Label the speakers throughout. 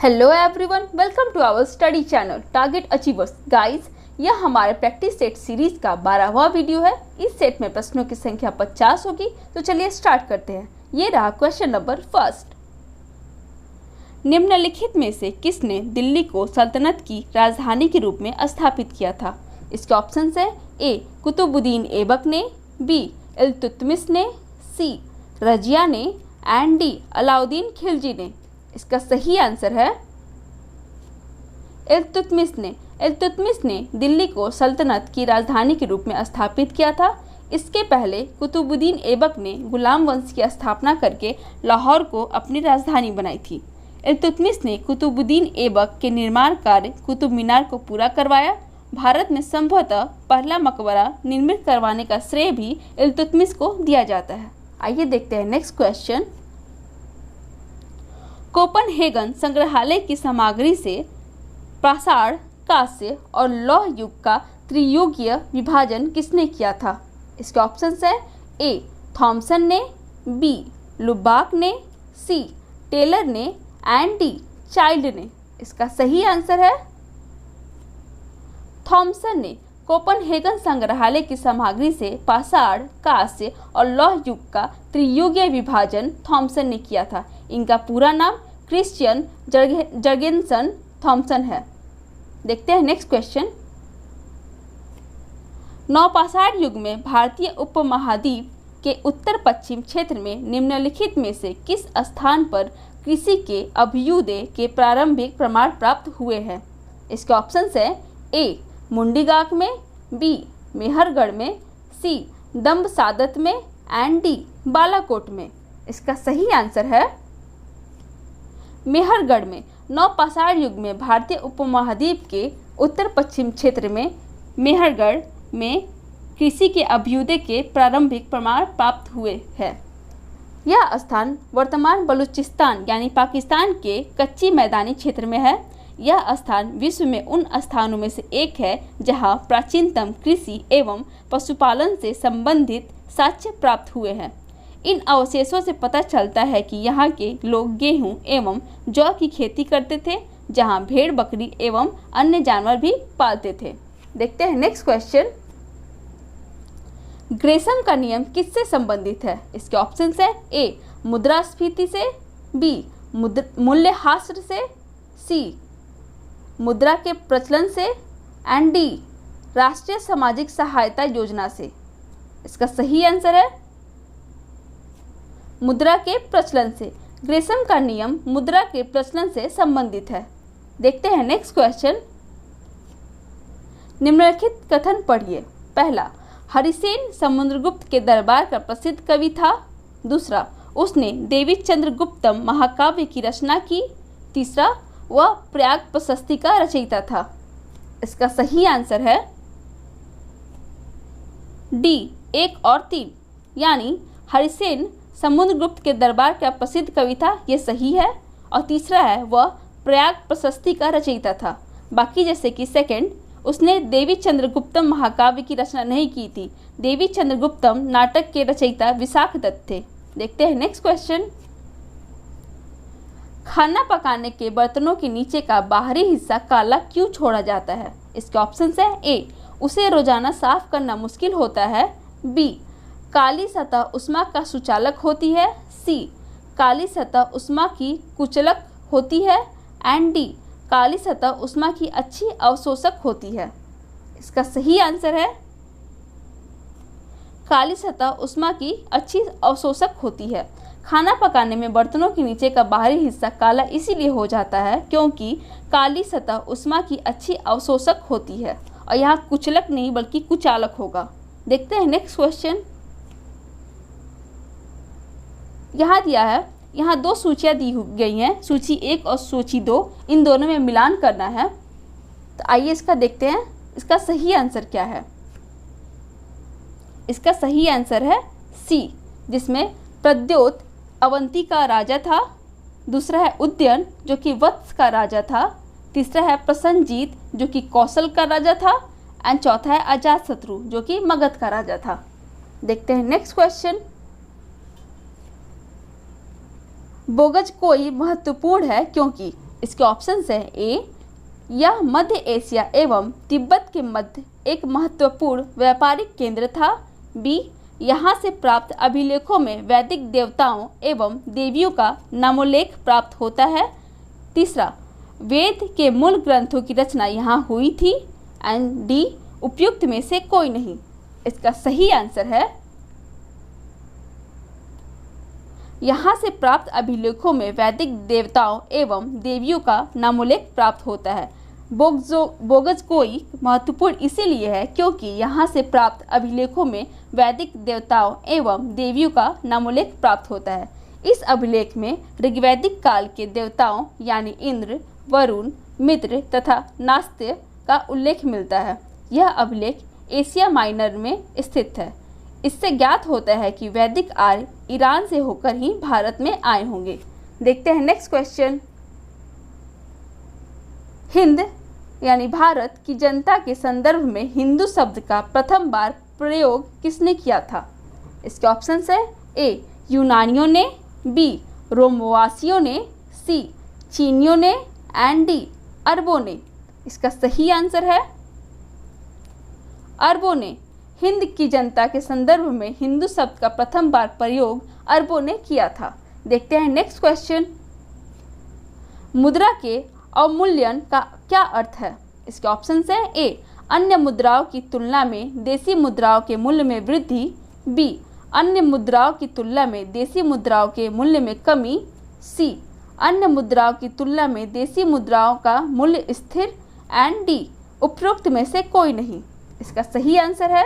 Speaker 1: Hello everyone, welcome to our study channel target achievers. Guys, यह हमारे practice set series का 12वां video है। इस सेट में प्रश्नों की संख्या 50 होगी। तो चलिए स्टार्ट करते हैं। ये रहा क्वेश्चन नंबर फर्स्ट। निम्नलिखित में से किसने दिल्ली को सल्तनत की राजधानी के रूप में स्थापित किया था? इसके ऑप्शन है ए कुतुबुद्दीन ऐबक ने, बी इल्तुतमिश ने, सी रजिया ने एंड डी अलाउद्दीन खिलजी ने। इसका सही आंसर है इल्तुतमिश ने। इल्तुतमिश ने दिल्ली को सल्तनत की राजधानी के रूप में स्थापित किया था। इसके पहले कुतुबुद्दीन ऐबक ने गुलाम वंश की स्थापना करके लाहौर को अपनी राजधानी बनाई थी। इल्तुतमिश ने कुतुबुद्दीन ऐबक के निर्माण कार्य कुतुब मीनार को पूरा करवाया। भारत में संभवतः पहला मकबरा निर्मित करवाने का श्रेय भी इल्तुतमिश को दिया जाता है। आइए देखते हैं नेक्स्ट क्वेश्चन। कोपनहेगन संग्रहालय की सामग्री से प्रासाद, कांस्य और लौह युग का त्रियुगीय विभाजन किसने किया था? इसके ऑप्शंस है ए थॉमसन ने, बी लुबाक ने, सी टेलर ने एंड डी चाइल्ड ने। इसका सही आंसर है थॉमसन ने। कोपनहेगन संग्रहालय की सामग्री से प्रासाद, कांस्य और लौह युग का त्रियुगीय विभाजन थॉमसन ने किया था। इनका पूरा नाम क्रिश्चियन जर्गेनसन थॉमसन है। देखते हैं नेक्स्ट क्वेश्चन। नवपाषाण युग में भारतीय उपमहाद्वीप के उत्तर पश्चिम क्षेत्र में निम्नलिखित में से किस स्थान पर कृषि के अभ्युदय के प्रारंभिक प्रमाण प्राप्त हुए हैं? इसके ऑप्शंस है ए मुंडीगाक में, बी मेहरगढ़ में, सी दम्बसादत में एंड डी बालाकोट में। इसका सही आंसर है मेहरगढ़ में। नवपाषाण युग में भारतीय उपमहाद्वीप के उत्तर पश्चिम क्षेत्र में मेहरगढ़ में कृषि के अभ्युदय के प्रारंभिक प्रमाण प्राप्त हुए हैं। यह स्थान वर्तमान बलूचिस्तान यानी पाकिस्तान के कच्ची मैदानी क्षेत्र में है। यह स्थान विश्व में उन स्थानों में से एक है जहां प्राचीनतम कृषि एवं पशुपालन से संबंधित साक्ष्य प्राप्त हुए हैं। इन अवशेषों से पता चलता है कि यहाँ के लोग गेहूं एवं जौ की खेती करते थे, जहाँ भेड़, बकरी एवं अन्य जानवर भी पालते थे। देखते हैं नेक्स्ट क्वेश्चन। ग्रेसम का नियम किससे संबंधित है? इसके ऑप्शंस है ए मुद्रास्फीति से, बी मूल्यह्रास से, सी मुद्रा के प्रचलन से एंड डी राष्ट्रीय सामाजिक सहायता योजना से। इसका सही आंसर है मुद्रा के प्रचलन से। ग्रेसम का नियम मुद्रा के प्रचलन से संबंधित है। देखते हैं नेक्स्ट क्वेश्चन। निम्नलिखित कथन पढ़िए। पहला, हरिसेन समुद्रगुप्त के दरबार का प्रसिद्ध कवि था। दूसरा, उसने देवी चंद्रगुप्तम महाकाव्य की रचना की। तीसरा, वह प्रयाग प्रशस्ति का रचयिता था। इसका सही आंसर है डी 1 और 3, यानी हरिसेन समुद्रगुप्त के दरबार का प्रसिद्ध कवि था, ये सही है। और तीसरा है वह प्रयाग प्रशस्ति का रचयिता था। बाकी जैसे कि सेकंड, उसने देवी चंद्रगुप्तम महाकाव्य की रचना नहीं की थी। देवी चंद्रगुप्तम नाटक के रचयिता विशाखदत्त थे। देखते हैं नेक्स्ट क्वेश्चन। खाना पकाने के बर्तनों के नीचे का बाहरी हिस्सा काला क्यों छोड़ा जाता है? इसके ऑप्शंस है ए उसे रोजाना साफ करना मुश्किल होता है, बी काली सतह उष्मा का सुचालक होती है, सी काली सतह उष्मा की कुचलक होती है एंड डी काली सतह उष्मा की अच्छी अवशोषक होती है। इसका सही आंसर है काली सतह उष्मा की अच्छी अवशोषक होती है। खाना पकाने में बर्तनों के नीचे का बाहरी हिस्सा काला इसीलिए हो जाता है क्योंकि काली सतह उष्मा की अच्छी अवशोषक होती है और यहाँ कुचलक नहीं बल्कि कुचालक होगा। देखते हैं नेक्स्ट क्वेश्चन। यहाँ दिया है, यहाँ 2 सूचियाँ दी गई हैं, सूची 1 और सूची 2। इन दोनों में मिलान करना है। तो आइए इसका देखते हैं इसका सही आंसर क्या है। इसका सही आंसर है सी, जिसमें प्रद्योत अवंती का राजा था। दूसरा है उदयन जो कि वत्स का राजा था। तीसरा है प्रसन्नजीत जो कि कौशल का राजा था एंड चौथा है अजातशत्रु जो कि मगध का राजा था। देखते हैं नेक्स्ट क्वेश्चन। बोगज कोई महत्वपूर्ण है क्योंकि इसके ऑप्शन है ए, यह मध्य एशिया एवं तिब्बत के मध्य एक महत्वपूर्ण व्यापारिक केंद्र था। बी, यहाँ से प्राप्त अभिलेखों में वैदिक देवताओं एवं देवियों का नामोल्लेख प्राप्त होता है। तीसरा, वेद के मूल ग्रंथों की रचना यहाँ हुई थी। एंड डी, उपयुक्त में से कोई नहीं। इसका सही आंसर है यहाँ से प्राप्त अभिलेखों में वैदिक देवताओं एवं देवियों का नामोल्लेख प्राप्त होता है। बोगजकोई महत्वपूर्ण इसीलिए है क्योंकि यहाँ से प्राप्त अभिलेखों में वैदिक देवताओं एवं देवियों का नामोल्लेख प्राप्त होता है। इस अभिलेख में ऋग्वैदिक काल के देवताओं यानी इंद्र, वरुण, मित्र तथा नास्त्य का उल्लेख मिलता है। यह अभिलेख एशिया माइनर में स्थित है। इससे ज्ञात होता है कि वैदिक आर्य ईरान से होकर ही भारत में आए होंगे। देखते हैं नेक्स्ट क्वेश्चन। हिंद यानी भारत की जनता के संदर्भ में हिंदू शब्द का प्रथम बार प्रयोग किसने किया था? इसके ऑप्शन है ए, यूनानियों ने, बी, रोमवासियों ने, सी, चीनियों ने एंड डी, अरबों ने। इसका सही आंसर है अरबों ने। हिंद की जनता के संदर्भ में हिंदू शब्द का प्रथम बार प्रयोग अरबों ने किया था। देखते हैं नेक्स्ट क्वेश्चन। मुद्रा के अवमूल्यन का क्या अर्थ है? इसके ऑप्शन है ए, अन्य मुद्राओं की तुलना में देसी मुद्राओं के मूल्य में वृद्धि, बी, अन्य मुद्राओं की तुलना में देसी मुद्राओं के मूल्य में कमी, सी, अन्य मुद्राओं की तुलना में देसी मुद्राओं का मूल्य स्थिर एंड डी, उपरोक्त में से कोई नहीं। इसका सही आंसर है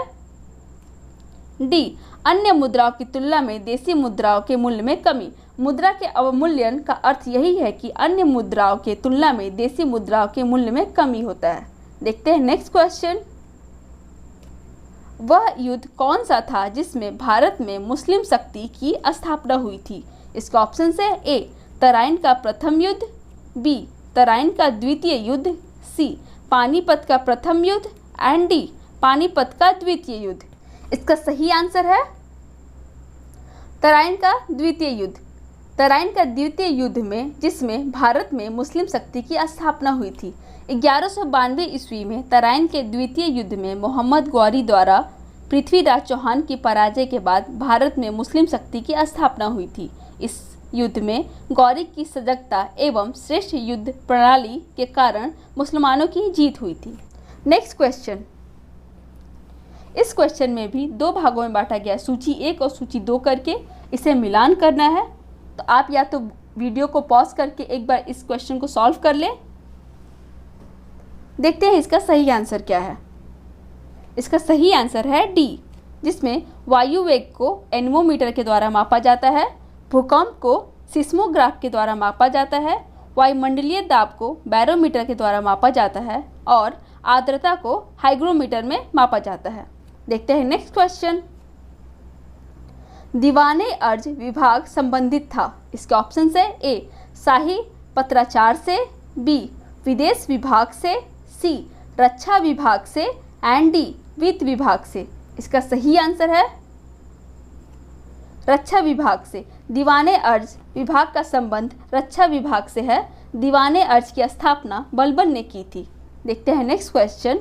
Speaker 1: डी, अन्य मुद्राओं की तुलना में देसी मुद्राओं के मूल्य में कमी। मुद्रा के अवमूल्यन का अर्थ यही है कि अन्य मुद्राओं के तुलना में देसी मुद्राओं के मूल्य में कमी होता है। देखते हैं नेक्स्ट क्वेश्चन। वह युद्ध कौन सा था जिसमें भारत में मुस्लिम शक्ति की स्थापना हुई थी? इसका ऑप्शन है ए, तराइन का प्रथम युद्ध, बी, तराइन का द्वितीय युद्ध, सी, पानीपत का प्रथम युद्ध एंड डी, पानीपत का द्वितीय युद्ध। इसका सही आंसर है तराइन का द्वितीय युद्ध। तराइन का द्वितीय युद्ध में जिसमें भारत में मुस्लिम शक्ति की स्थापना हुई थी। 1192 ईस्वी में तराइन के द्वितीय युद्ध में मोहम्मद गौरी द्वारा पृथ्वीराज चौहान की पराजय के बाद भारत में मुस्लिम शक्ति की स्थापना हुई थी। इस युद्ध में गौरी की सजगता एवं श्रेष्ठ युद्ध प्रणाली के कारण मुसलमानों की जीत हुई थी। Next question. इस क्वेश्चन में भी दो भागों में बांटा गया, सूची 1 और सूची 2 करके। इसे मिलान करना है तो आप या तो वीडियो को पॉज करके एक बार इस क्वेश्चन को सॉल्व कर लें। देखते हैं इसका सही आंसर क्या है। इसका सही आंसर है डी, जिसमें वायु वेग को एनेमोमीटर के द्वारा मापा जाता है, भूकंप को सिस्मोग्राफ के द्वारा मापा जाता है, वायुमंडलीय दाब को बैरोमीटर के द्वारा मापा जाता है और आर्द्रता को हाइग्रोमीटर में मापा जाता है। देखते हैं नेक्स्ट क्वेश्चन। दीवाने अर्ज विभाग संबंधित था। इसके ऑप्शन है ए, शाही पत्राचार से, बी, विदेश विभाग से, सी, रक्षा विभाग से एंड डी, वित्त विभाग से। इसका सही आंसर है रक्षा विभाग से। दीवाने अर्ज विभाग का संबंध रक्षा विभाग से है। दीवाने अर्ज की स्थापना बलबन ने की थी। देखते हैं नेक्स्ट क्वेश्चन।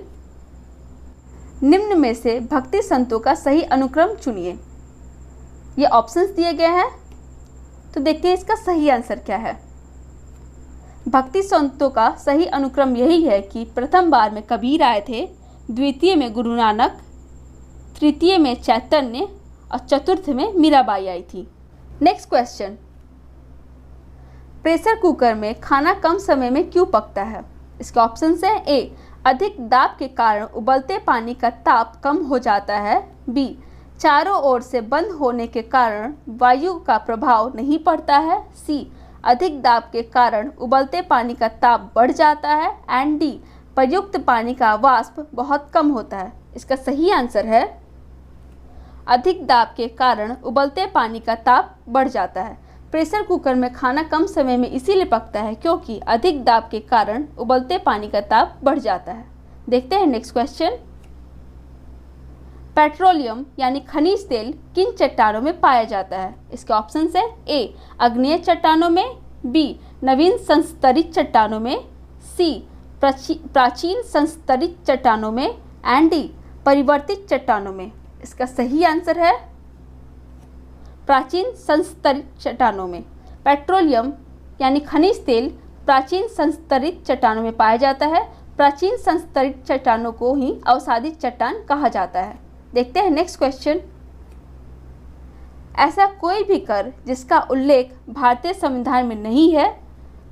Speaker 1: निम्न में से भक्ति संतों का सही अनुक्रम चुनिए। ये ऑप्शंस दिए गए हैं तो देखते हैं इसका सही आंसर क्या है। भक्ति संतों का सही अनुक्रम यही है कि प्रथम बार में कबीर आए थे, द्वितीय में गुरु नानक, तृतीय में चैतन्य और चतुर्थ में मीराबाई आई थी। Next question. प्रेशर कुकर में खाना कम समय में क्यों पकता है? इसका ऑप्शन है ए, अधिक दाब के कारण उबलते पानी का ताप कम हो जाता है, बी, चारों ओर से बंद होने के कारण वायु का प्रभाव नहीं पड़ता है, सी, अधिक दाब के कारण उबलते पानी का ताप बढ़ जाता है एंड डी, प्रयुक्त पानी का वाष्प बहुत कम होता है। इसका सही आंसर है अधिक दाब के कारण उबलते पानी का ताप बढ़ जाता है। प्रेशर कुकर में खाना कम समय में इसीलिए पकता है क्योंकि अधिक दाब के कारण उबलते पानी का ताप बढ़ जाता है। देखते हैं नेक्स्ट क्वेश्चन। पेट्रोलियम यानी खनिज तेल किन चट्टानों में पाया जाता है? इसके ऑप्शन है ए, आग्नेय चट्टानों में, बी, नवीन संस्तरित चट्टानों में, सी प्राचीन संस्तरित चट्टानों में, एंड डी परिवर्तित चट्टानों में। इसका सही आंसर है प्राचीन संस्तरित चट्टानों में। पेट्रोलियम यानी खनिज तेल प्राचीन संस्तरित चट्टानों में पाया जाता है। प्राचीन संस्तरित चट्टानों को ही अवसादित चट्टान कहा जाता है। देखते हैं नेक्स्ट क्वेश्चन। ऐसा कोई भी कर जिसका उल्लेख भारतीय संविधान में नहीं है,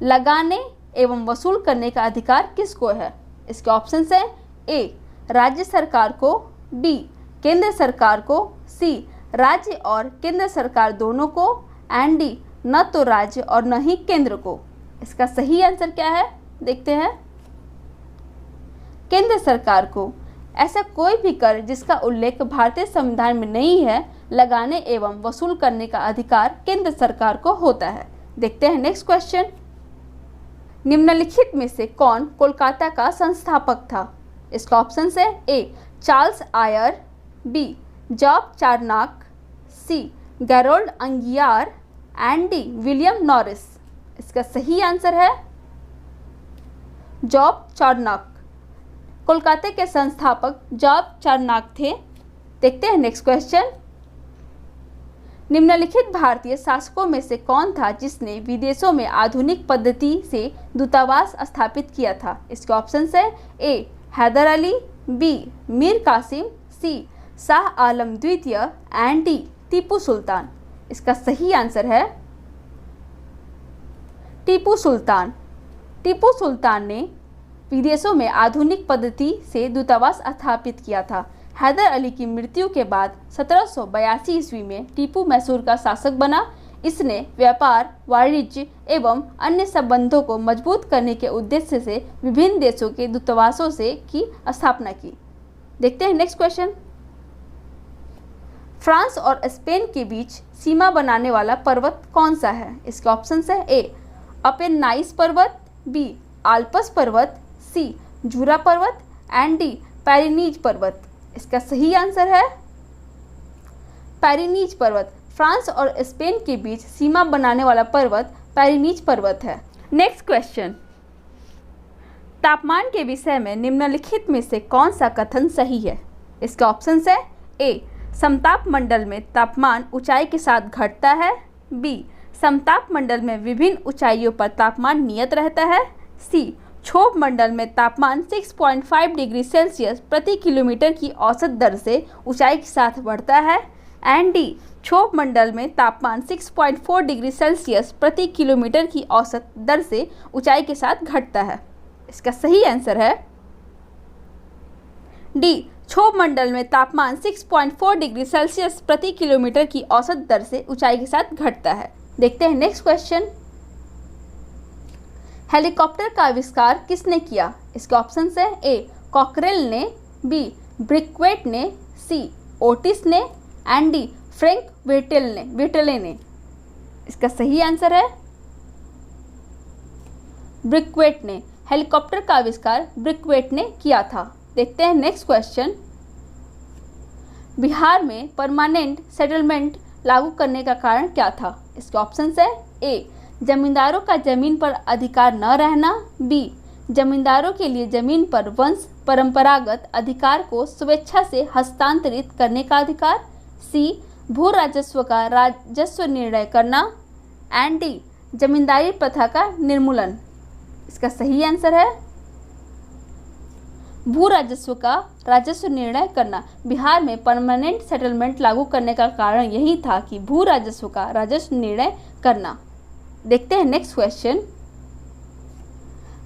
Speaker 1: लगाने एवं वसूल करने का अधिकार किसको है? इसके ऑप्शंस हैं ए राज्य सरकार को, बी केंद्र सरकार को, सी राज्य और केंद्र सरकार दोनों को, एंड डी न तो राज्य और न ही केंद्र को। इसका सही आंसर क्या है देखते हैं। केंद्र सरकार को। ऐसा कोई भी कर जिसका उल्लेख भारतीय संविधान में नहीं है, लगाने एवं वसूल करने का अधिकार केंद्र सरकार को होता है। देखते हैं नेक्स्ट क्वेश्चन। निम्नलिखित में से कौन कोलकाता का संस्थापक था? इसका ऑप्शन है A Charles Eyre, B Job Charnock, C Gerald Aungier, and D William Norris. इसका सही आंसर है जॉब चार्नक। कोलकाता के संस्थापक जॉब चार्नक थे। देखते हैं नेक्स्ट क्वेश्चन। निम्नलिखित भारतीय शासकों में से कौन था जिसने विदेशों में आधुनिक पद्धति से दूतावास स्थापित किया था? इसके ऑप्शंस है ए हैदर अली, बी मीर कासिम, सी शाह आलम द्वितीय, एंड डी टीपू सुल्तान। इसका सही आंसर है टीपू सुल्तान। टीपू सुल्तान ने विदेशों में आधुनिक पद्धति से दूतावास स्थापित किया था। हैदर अली की मृत्यु के बाद 1782 ईस्वी में टीपू मैसूर का शासक बना। इसने व्यापार, वाणिज्य एवं अन्य संबंधों को मजबूत करने के उद्देश्य से विभिन्न देशों के दूतावासों से की स्थापना की। देखते हैं नेक्स्ट क्वेश्चन। फ्रांस और स्पेन के बीच सीमा बनाने वाला पर्वत कौन सा है? इसके ऑप्शन है ए अपेन्नाइस पर्वत, बी आल्प्स पर्वत, सी जूरा पर्वत, एंड डी पेरिनीज पर्वत। इसका सही आंसर है पेरिनीज पर्वत। फ्रांस और स्पेन के बीच सीमा बनाने वाला पर्वत पेरिनीज पर्वत है। Next question. तापमान के विषय में निम्नलिखित में से कौन सा कथन सही है? इसका ऑप्शन है ए समताप मंडल में तापमान ऊंचाई के साथ घटता है, बी समताप मंडल में विभिन्न ऊंचाइयों पर तापमान नियत रहता है, सी क्षोभ मंडल में तापमान 6.5 डिग्री सेल्सियस प्रति किलोमीटर की औसत दर से ऊंचाई के साथ बढ़ता है, एंड डी क्षोभ मंडल में तापमान 6.4 डिग्री सेल्सियस प्रति किलोमीटर की औसत दर से ऊंचाई के साथ घटता है। इसका सही आंसर है डी क्षोभ मंडल में तापमान 6.4 डिग्री सेल्सियस प्रति किलोमीटर की औसत दर से ऊंचाई के साथ घटता है। देखते हैं नेक्स्ट क्वेश्चन। हेलीकॉप्टर का आविष्कार किसने किया? इसके ऑप्शन है ए कॉकरेल ने, बी ब्रिकवेट ने, सी ओटिस ने, एंड डी फ्रैंक वेटले ने। इसका सही आंसर है ब्रिकवेट ने। हेलीकॉप्टर का आविष्कार ब्रिकवेट ने किया था। देखते हैं नेक्स्ट क्वेश्चन। बिहार में परमानेंट सेटलमेंट लागू करने का कारण क्या था? इसके ऑप्शन है ए जमींदारों का जमीन पर अधिकार न रहना, बी जमींदारों के लिए जमीन पर वंश परंपरागत अधिकार को स्वेच्छा से हस्तांतरित करने का अधिकार, सी भू राजस्व का राजस्व निर्णय करना, एंड डी जमींदारी प्रथा का निर्मूलन। इसका सही आंसर है भू राजस्व का राजस्व निर्णय करना। बिहार में परमानेंट सेटलमेंट लागू करने का कारण यही था कि भू राजस्व का राजस्व निर्णय करना। देखते हैं नेक्स्ट क्वेश्चन।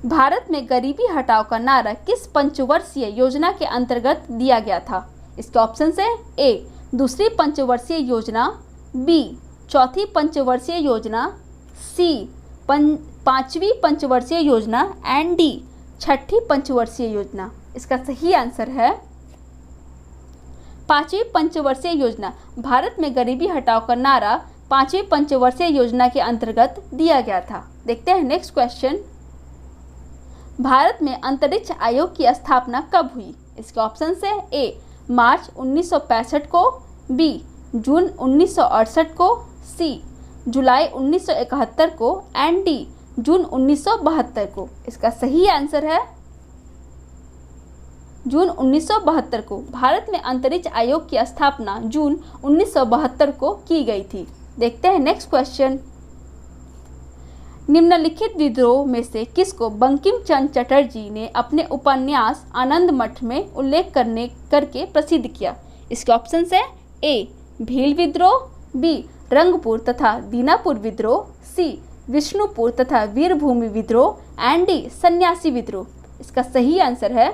Speaker 1: भारत में गरीबी हटाओ का नारा किस पंचवर्षीय योजना के अंतर्गत दिया गया था? इसके ऑप्शन है ए दूसरी पंचवर्षीय योजना, बी चौथी पंचवर्षीय योजना, सी पांचवी पंचवर्षीय योजना, एंड डी छठी पंचवर्षीय योजना। इसका सही आंसर है पांचवी पंचवर्षीय योजना। भारत में गरीबी हटाओ का नारा पांचवी पंचवर्षीय योजना के अंतर्गत दिया गया था। देखते हैं नेक्स्ट क्वेश्चन। भारत में अंतरिक्ष आयोग की स्थापना कब हुई? इसके ऑप्शन है ए मार्च 1965 को, बी जून 1968 को, सी जुलाई 1971 को, एंड डी जून 1972 को। इसका सही आंसर है जून 1972 को। भारत में अंतरिक्ष आयोग की स्थापना जून 1972 को की गई थी। देखते हैं नेक्स्ट क्वेश्चन। निम्नलिखित विद्रोह में से किसको बंकिम चंद्र चटर्जी ने अपने उपन्यास आनंद मठ में उल्लेख करके प्रसिद्ध किया? इसके ऑप्शन है ए भील विद्रोह, बी रंगपुर तथा दीनापुर विद्रोह, सी विष्णुपुर तथा वीरभूमि विद्रोह एंड डी सन्यासी विद्रोह। इसका सही आंसर है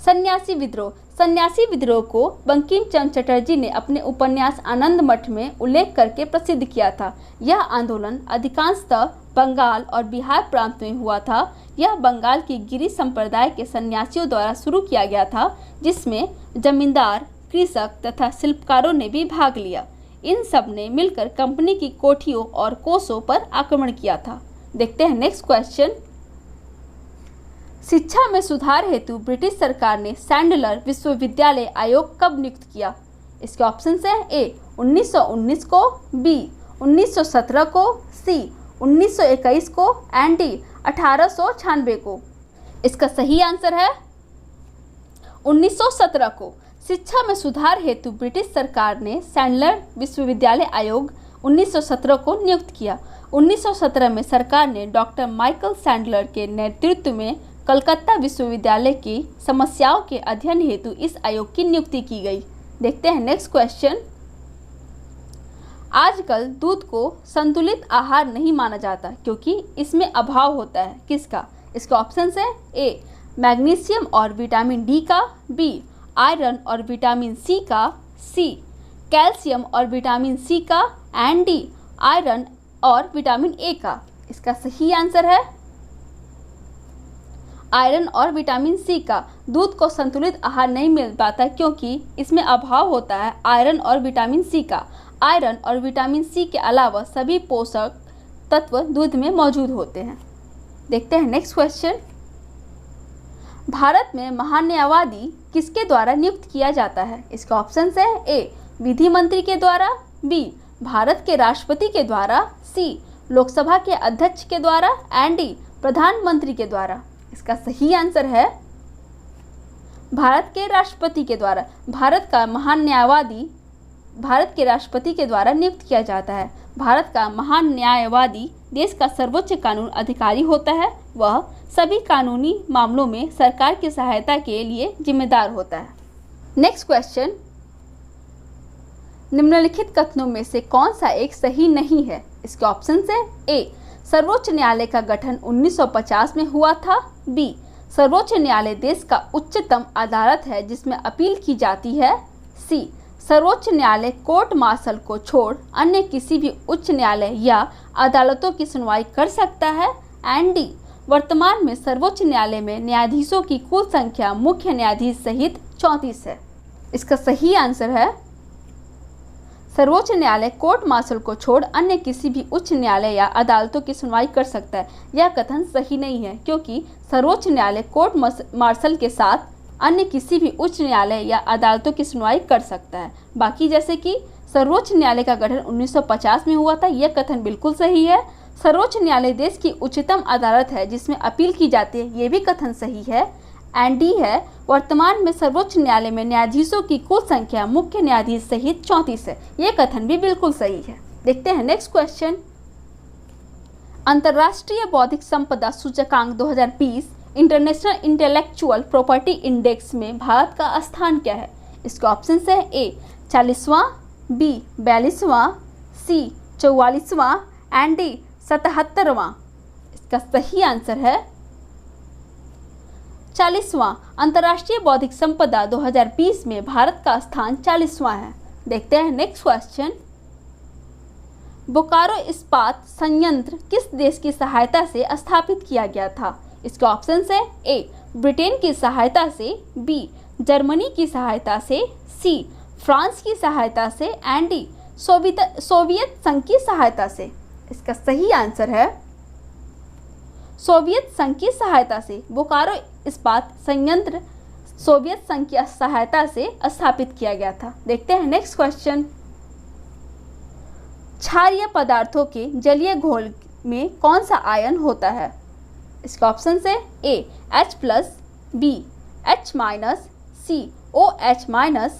Speaker 1: सन्यासी विद्रोह। सन्यासी विद्रोह को बंकिम चंद्र चटर्जी ने अपने उपन्यास आनंद मठ में उल्लेख करके प्रसिद्ध किया था। यह आंदोलन अधिकांशतः बंगाल और बिहार प्रांत में हुआ था। यह बंगाल की गिरी संप्रदाय के सन्यासियों द्वारा शुरू किया गया था, जिसमें जमींदार, कृषक तथा शिल्पकारों ने भी भाग लिया। इन सब ने मिलकर कंपनी की कोठियों और कोषों पर आक्रमण किया था। देखते हैं नेक्स्ट क्वेश्चन। शिक्षा में सुधार हेतु ब्रिटिश सरकार ने सैंडलर विश्वविद्यालय आयोग कब नियुक्त किया? इसके ऑप्शन है ए 1919 को, बी 1917 को, सी 1921 को एंड डी 1896 को। इसका सही आंसर है 1917 को। शिक्षा में सुधार हेतु ब्रिटिश सरकार ने सैंडलर विश्वविद्यालय आयोग 1917 को नियुक्त किया। 1917 में सरकार ने डॉक्टर माइकल सैंडलर के नेतृत्व में कलकत्ता विश्वविद्यालय की समस्याओं के अध्ययन हेतु इस आयोग की नियुक्ति की गई। देखते हैं नेक्स्ट क्वेश्चन। आजकल दूध को संतुलित आहार नहीं माना जाता क्योंकि इसमें अभाव होता है। किसका? इसका ऑप्शन है ए मैग्नीशियम और विटामिन डी का, बी आयरन और विटामिन सी का, सी कैल्शियम और विटामिन सी का एंड डी आयरन और विटामिन ए का। इसका सही आंसर है आयरन और विटामिन सी का। दूध को संतुलित आहार नहीं मिल पाता क्योंकि इसमें अभाव होता है आयरन और विटामिन सी का। आयरन और विटामिन सी के अलावा सभी पोषक तत्व दूध में मौजूद होते हैं। देखते हैं नेक्स्ट क्वेश्चन। भारत में महान्यायवादी किसके द्वारा नियुक्त किया जाता है? इसका ऑप्शन है ए विधि मंत्री के द्वारा, बी भारत के राष्ट्रपति के द्वारा, सी लोकसभा के अध्यक्ष के द्वारा एंड डी प्रधानमंत्री के द्वारा। इसका सही आंसर है भारत के राष्ट्रपति के द्वारा। भारत का महान न्यायवादी भारत के राष्ट्रपति के द्वारा नियुक्त किया जाता है। भारत का महान न्यायवादी देश का सर्वोच्च कानून अधिकारी होता है। वह सभी कानूनी मामलों में सरकार की सहायता के लिए जिम्मेदार होता है। Next question. निम्नलिखित कथनों में से कौन सा एक सही नहीं है? इसके ऑप्शन है ए सर्वोच्च न्यायालय का गठन 1950 में हुआ था, बी सर्वोच्च न्यायालय देश का उच्चतम अदालत है जिसमें अपील की जाती है, सी सर्वोच्च न्यायालय कोर्ट मार्शल को छोड़ अन्य किसी भी उच्च न्यायालय या अदालतों की सुनवाई कर सकता है एंड डी वर्तमान में सर्वोच्च न्यायालय में न्यायाधीशों की कुल संख्या मुख्य न्यायाधीश सहित 34 है। इसका सही आंसर है सर्वोच्च न्यायालय कोर्ट मार्शल को छोड़ अन्य किसी भी उच्च न्यायालय या अदालतों की सुनवाई कर सकता है। यह कथन सही नहीं है क्योंकि सर्वोच्च न्यायालय कोर्ट मार्शल के साथ अन्य किसी भी उच्च न्यायालय या अदालतों की सुनवाई कर सकता है। बाकी जैसे कि सर्वोच्च न्यायालय का गठन 1950 में हुआ था, यह कथन बिल्कुल सही है। सर्वोच्च न्यायालय देश की उच्चतम अदालत है जिसमें अपील की जाती है, ये भी कथन सही है। एंड डी है वर्तमान में सर्वोच्च न्यायालय में न्यायाधीशों की कुल संख्या मुख्य न्यायाधीश सहित 34 है, ये कथन भी बिल्कुल सही है। देखते हैं नेक्स्ट क्वेश्चन। अंतर्राष्ट्रीय बौद्धिक संपदा सूचकांक 2020 इंटरनेशनल इंटेलेक्चुअल प्रॉपर्टी इंडेक्स में भारत का स्थान क्या है? इसके ऑप्शन है ए 40वां, बी 42वां, सी 44वां एंड डी 77वां। इसका सही आंसर है 40वां। अंतर्राष्ट्रीय बौद्धिक संपदा 2020 में भारत का स्थान 40वां है। देखते हैं नेक्स्ट क्वेश्चन। बोकारो इस्पात संयंत्र किस देश की सहायता से स्थापित किया गया था? इसके ऑप्शन है ए ब्रिटेन की सहायता से, बी जर्मनी की सहायता से, सी फ्रांस की सहायता से एंड डी सोवियत संघ की सहायता से। इसका सही आंसर है सोवियत संघ की सहायता से। बोकारो इस्पात संयंत्र सोवियत संघ की सहायता से स्थापित किया गया था। देखते हैं नेक्स्ट क्वेश्चन। क्षारीय पदार्थों के जलीय घोल में कौन सा आयन होता है? इसका ऑप्शन है A H+, B H-, C OH-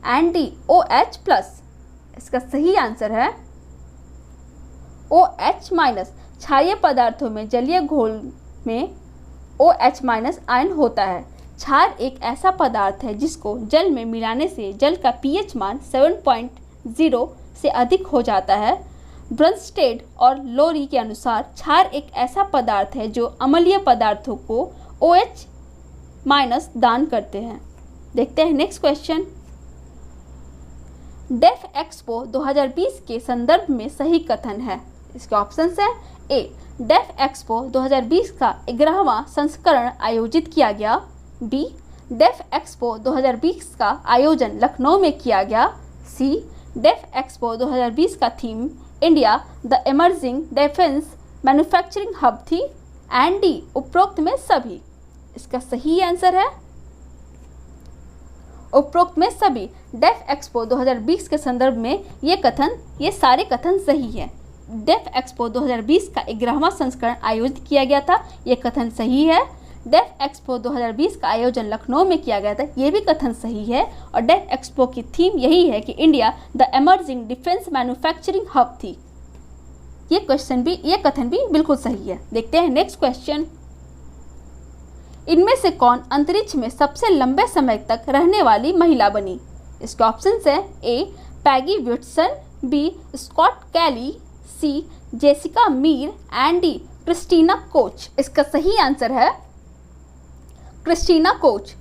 Speaker 1: and D OH+। इसका सही आंसर है OH-। क्षारीय पदार्थों में जलीय घोल में OH- आयन होता है। क्षार एक ऐसा पदार्थ है जिसको जल में मिलाने से जल का pH मान 7.0 से अधिक हो जाता है। ब्रंस्टेड और लोरी के अनुसार क्षार एक ऐसा पदार्थ है जो अम्लीय पदार्थों को OH- दान करते हैं। देखते हैं नेक्स्ट क्वेश्चन। डेफ एक्सपो 2020 के संदर्भ में सही कथन है। इसके ऑप्शंस है ए डेफ एक्सपो 2020 का 11वां संस्करण आयोजित किया गया, बी डेफ एक्सपो 2020 का आयोजन लखनऊ में किया गया, सी डेफ एक्सपो 2020 का theme India the emerging defence manufacturing hub थी, एंड डी उपरोक्त में सभी। इसका सही आंसर है उपरोक्त में सभी। डेफ एक्सपो 2020 के संदर्भ में ये सारे कथन सही है। डेफ एक्सपो 2020 का 11वां संस्करण आयोजित किया गया था, ये कथन सही है। डेफ एक्सपो 2020 का आयोजन लखनऊ में किया गया था, ये भी कथन सही है। और डेफ एक्सपो की थीम यही है कि India the emerging defence manufacturing hub थी। ये कथन भी बिल्कुल सही है। देखते हैं नेक्स्ट क्वेश्चन। इनमें से कौन अंतरिक्ष में सबसे लंबे समय तक रहने वाली महिला बनी? इसके ऑप्शंस है A Peggy Whitson, B Scott Kelly, C Jessica Meir and D Christina Koch. इसका सही आंसर है क्रिस्टीना कोच।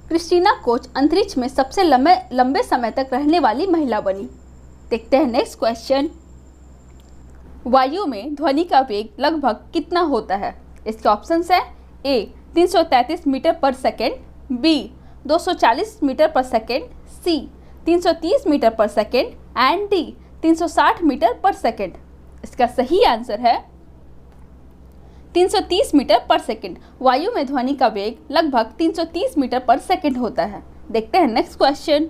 Speaker 1: क्रिस्टीना कोच अंतरिक्ष में सबसे लंबे समय तक रहने वाली महिला बनी। देखते हैं नेक्स्ट क्वेश्चन। वायु में ध्वनि का वेग लगभग कितना होता है? इसके ऑप्शंस है ए 333 मीटर पर सेकेंड, बी 240 मीटर पर सेकेंड, सी 330 मीटर पर सेकेंड एंड डी 360 मीटर पर सेकेंड। इसका सही आंसर है 330 मीटर पर सेकेंड। वायु में ध्वनि का वेग लगभग 330 मीटर पर सेकेंड होता है। देखते हैं नेक्स्ट क्वेश्चन।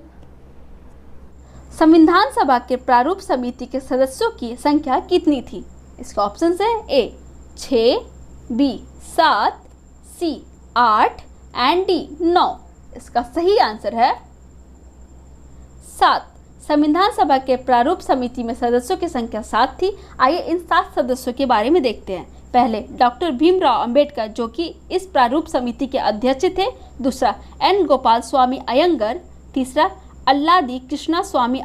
Speaker 1: संविधान सभा के प्रारूप समिति के सदस्यों की संख्या कितनी थी? इसका ऑप्शन है ए 6, बी 7, सी 8 एंड डी 9। इसका सही आंसर है 7। संविधान सभा के प्रारूप समिति में सदस्यों की संख्या 7 थी। आइए इन 7 सदस्यों के बारे में देखते हैं। पहले डॉक्टर भीमराव अंबेडकर, जो कि इस प्रारूप समिति के अध्यक्ष थे। दूसरा एन गोपाल स्वामी अयंगर। तीसरा अल्लादी कृष्णा स्वामी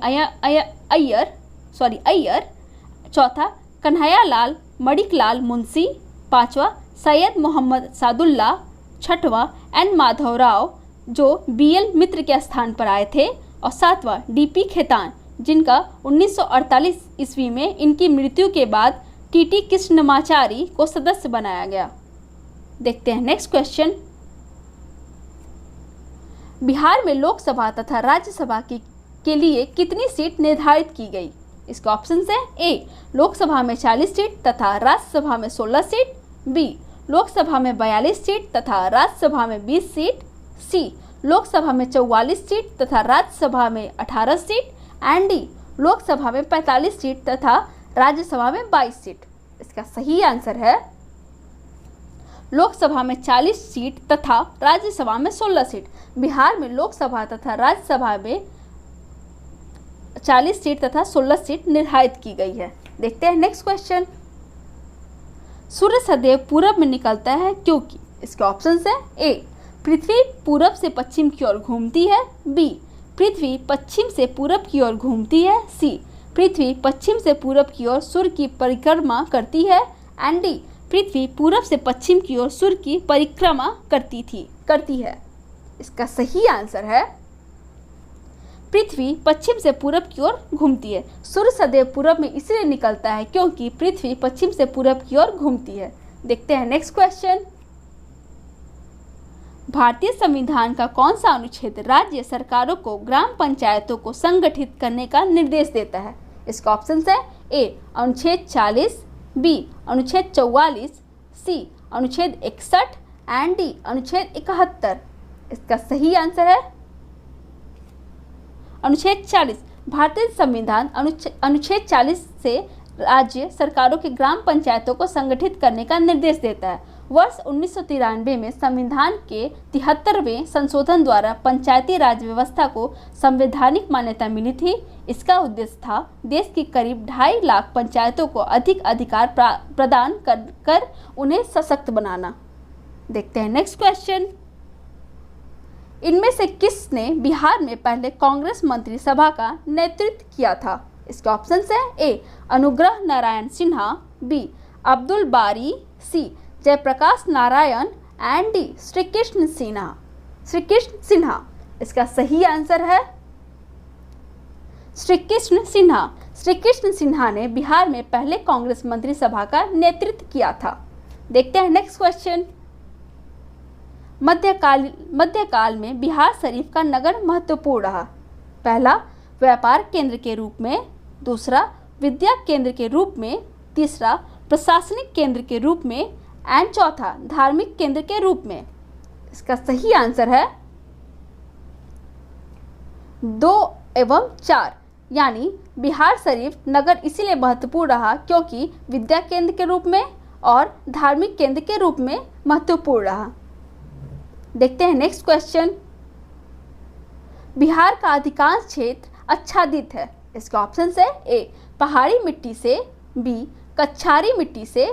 Speaker 1: अय्यर। चौथा कन्हैयालाल मणिकलाल मुंशी। पांचवा सैयद मोहम्मद सादुल्ला। छठवां एन माधवराव, जो बीएल मित्र के स्थान पर आए थे। और सातवां डीपी खेतान, जिनका 1948 ईस्वी में इनकी मृत्यु के बाद टीटी कृष्णमाचारी को सदस्य बनाया गया। देखते हैं नेक्स्ट क्वेश्चन। बिहार में लोकसभा तथा राज्यसभा के लिए कितनी सीट निर्धारित की गई? इसका ऑप्शन है ए लोकसभा में 40 सीट तथा राज्यसभा में 16 सीट, बी लोकसभा में 42 सीट तथा राज्यसभा में 20 सीट, सी लोकसभा में 44 सीट तथा राज्यसभा में 18 सीट एंड डी लोकसभा में 45 सीट तथा राज्यसभा में 22 सीट। इसका सही आंसर है लोकसभा में 40 सीट तथा राज्यसभा में 16 सीट। बिहार में लोकसभा तथा राज्यसभा में 40 सीट तथा 16 सीट निर्धारित की गई है। देखते हैं नेक्स्ट क्वेश्चन। सूर्य सदैव पूरब में निकलता है क्योंकि? इसके ऑप्शंस है ए पृथ्वी पूरब से पश्चिम की ओर घूमती है, बी पृथ्वी पश्चिम से पूरब की ओर घूमती है, सी पृथ्वी पश्चिम से पूरब की ओर सूर्य की परिक्रमा करती है एंड डी पृथ्वी पूरब से पश्चिम की ओर सूर्य की परिक्रमा करती है। इसका सही आंसर है पृथ्वी पश्चिम से पूरब की ओर घूमती है। सूर्य सदैव पूरब में इसलिए निकलता है क्योंकि पृथ्वी पश्चिम से पूरब की ओर घूमती है। देखते हैं नेक्स्ट क्वेश्चन। भारतीय संविधान का कौन सा अनुच्छेद राज्य सरकारों को ग्राम पंचायतों को संगठित करने का निर्देश देता है? इसका ऑप्शन है ए अनुच्छेद 40, बी अनुच्छेद 44, सी अनुच्छेद 61 एंड डी अनुच्छेद 71। इसका सही आंसर है अनुच्छेद 40। भारतीय संविधान अनुच्छेद 40 से राज्य सरकारों के ग्राम पंचायतों को संगठित करने का निर्देश देता है। वर्ष 1993 में संविधान के 73वें संशोधन द्वारा पंचायती राज व्यवस्था को संवैधानिक मान्यता मिली थी। इसका उद्देश्य था देश की करीब 2.5 लाख पंचायतों को अधिक अधिकार प्रदान कर उन्हें सशक्त बनाना। देखते हैं नेक्स्ट क्वेश्चन। इनमें से किसने बिहार में पहले कांग्रेस मंत्रिसभा का नेतृत्व किया था? इसके ऑप्शंस हैं ए अनुग्रह नारायण सिन्हा, बी अब्दुल बारी, सी जयप्रकाश नारायण एंड डी श्रीकृष्ण सिन्हा। इसका सही आंसर है श्रीकृष्ण सिन्हा। श्रीकृष्ण सिन्हा ने बिहार में पहले कांग्रेस मंत्रिसभा का नेतृत्व किया था। देखते हैं नेक्स्ट क्वेश्चन। मध्यकाल में बिहार शरीफ का नगर महत्वपूर्ण रहा। पहला व्यापार केंद्र के रूप में, दूसरा विद्या केंद्र के रूप में, तीसरा प्रशासनिक केंद्र के रूप में एंड चौथा धार्मिक केंद्र के रूप में। इसका सही आंसर है 2 एवं 4, यानी बिहार शरीफ नगर इसीलिए महत्वपूर्ण रहा क्योंकि विद्या केंद्र के रूप में और धार्मिक केंद्र के रूप में महत्वपूर्ण रहा। देखते हैं नेक्स्ट क्वेश्चन। बिहार का अधिकांश क्षेत्र आच्छादित है। इसका ऑप्शन है ए पहाड़ी मिट्टी से, बी कच्छारी मिट्टी से,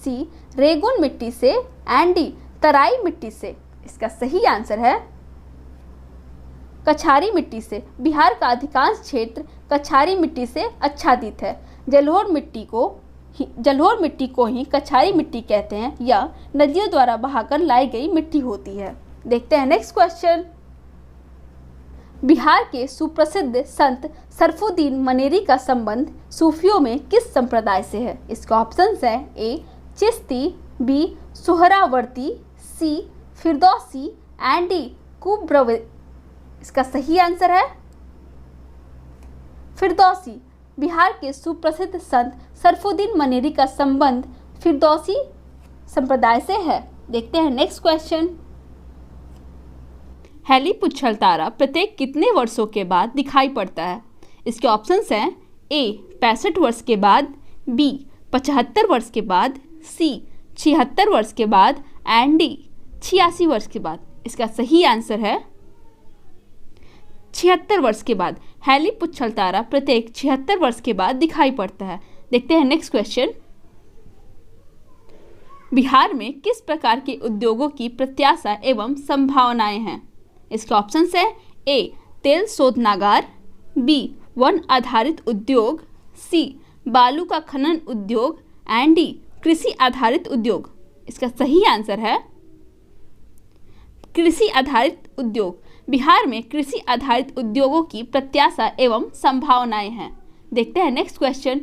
Speaker 1: सी रेगुन मिट्टी से एंड डी तराई मिट्टी से। इसका सही आंसर है कछारी मिट्टी से। बिहार का अधिकांश क्षेत्र कछारी मिट्टी से आच्छादित है। जलोढ़ मिट्टी को ही कछारी मिट्टी कहते हैं। यह नदियों द्वारा बहाकर लाई गई मिट्टी होती है। देखते हैं नेक्स्ट क्वेश्चन। बिहार के सुप्रसिद्ध संत सरफुद्दीन मनेरी का संबंध सूफियों में किस संप्रदाय से है? इसका ऑप्शन है A Chishti, B Suhrawardi, C Firdausi and D Kubrawi. इसका सही आंसर है फिरदौसी। बिहार के सुप्रसिद्ध संत सरफुद्दीन मनेरी का संबंध फिरदौसी संप्रदाय से है। देखते हैं नेक्स्ट क्वेश्चन। हैली पुच्छल तारा प्रत्येक कितने वर्षों के बाद दिखाई पड़ता है? इसके ऑप्शंस हैं ए 65 वर्ष के बाद, बी 75 वर्ष के बाद, सी 76 वर्ष के बाद एंड डी 86 वर्ष के बाद। इसका सही आंसर है 76 वर्ष के बाद। हैली पुच्छल तारा प्रत्येक 76 वर्ष के बाद दिखाई पड़ता है। देखते हैं नेक्स्ट क्वेश्चन। बिहार में किस प्रकार के उद्योगों की प्रत्याशा एवं संभावनाएं हैं? इसके ऑप्शन है ए तेल शोधनागार, बी वन आधारित उद्योग, सी बालू का खनन उद्योग एंड डी कृषि आधारित उद्योग। इसका सही आंसर है कृषि आधारित उद्योग। बिहार में कृषि आधारित उद्योगों की प्रत्याशा एवं संभावनाएं हैं। देखते हैं नेक्स्ट क्वेश्चन।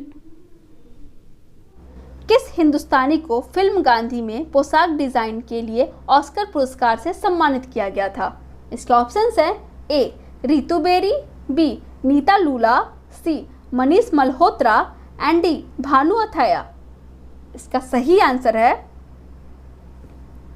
Speaker 1: किस हिंदुस्तानी को फिल्म गांधी में पोशाक डिजाइन के लिए ऑस्कर पुरस्कार से सम्मानित किया गया था? इसके ऑप्शंस हैं A Ritu Beri, B Neeta Lulla, C Manish Malhotra and D Bhanu Athaiya. इसका सही आंसर है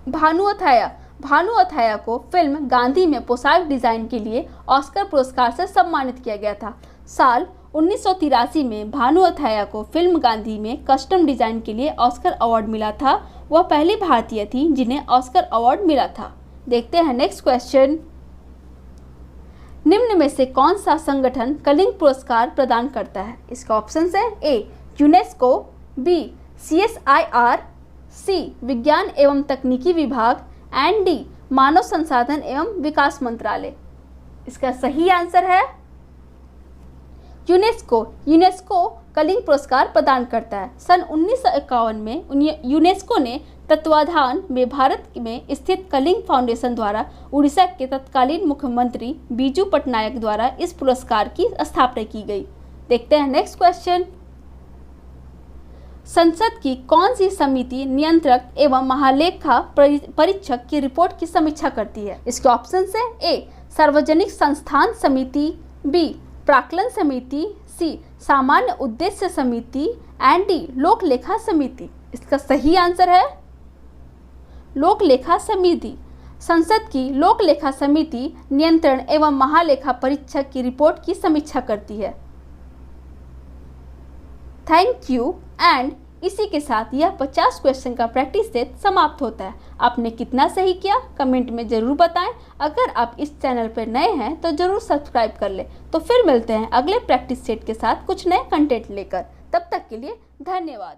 Speaker 1: भानु अथैया। भानु अथैया को फिल्म गांधी में पोशाक डिजाइन के लिए ऑस्कर पुरस्कार से सम्मानित किया गया था। साल 1983 में भानु अथैया को फिल्म गांधी में कस्टम डिजाइन के लिए ऑस्कर अवार्ड मिला था। वह पहली भारतीय थी जिन्हें ऑस्कर अवार्ड मिला था। देखते हैं नेक्स्ट क्वेश्चन। निम्न में से कौन सा संगठन कलिंग पुरस्कार प्रदान करता है? इसका ऑप्शन है ए यूनेस्को, बी CSIR, सी विज्ञान एवं तकनीकी विभाग एंड डी मानव संसाधन एवं विकास मंत्रालय। इसका सही आंसर है यूनेस्को। यूनेस्को कलिंग पुरस्कार प्रदान करता है। सन 1951 में यूनेस्को ने तत्वाधान में भारत में स्थित कलिंग फाउंडेशन द्वारा उड़ीसा के तत्कालीन मुख्यमंत्री बीजू पटनायक द्वारा इस पुरस्कार की स्थापना की गई। देखते हैं नेक्स्ट क्वेश्चन। संसद की कौन सी समिति नियंत्रक एवं महालेखा परीक्षक की रिपोर्ट की समीक्षा करती है? इसके ऑप्शन है ए सार्वजनिक संस्थान समिति, बी प्राक्कलन समिति, सी सामान्य उद्देश्य समिति एंड डी लोक लेखा समिति। इसका सही आंसर है लोक लेखा समिति। संसद की लोक लेखा समिति नियंत्रण एवं महालेखा परीक्षक की रिपोर्ट की समीक्षा करती है। थैंक यू एंड इसी के साथ यह 50 क्वेश्चन का प्रैक्टिस सेट समाप्त होता है। आपने कितना सही किया कमेंट में ज़रूर बताएं। अगर आप इस चैनल पर नए हैं तो ज़रूर सब्सक्राइब कर लें। तो फिर मिलते हैं अगले प्रैक्टिस सेट के साथ कुछ नए कंटेंट लेकर। तब तक के लिए धन्यवाद।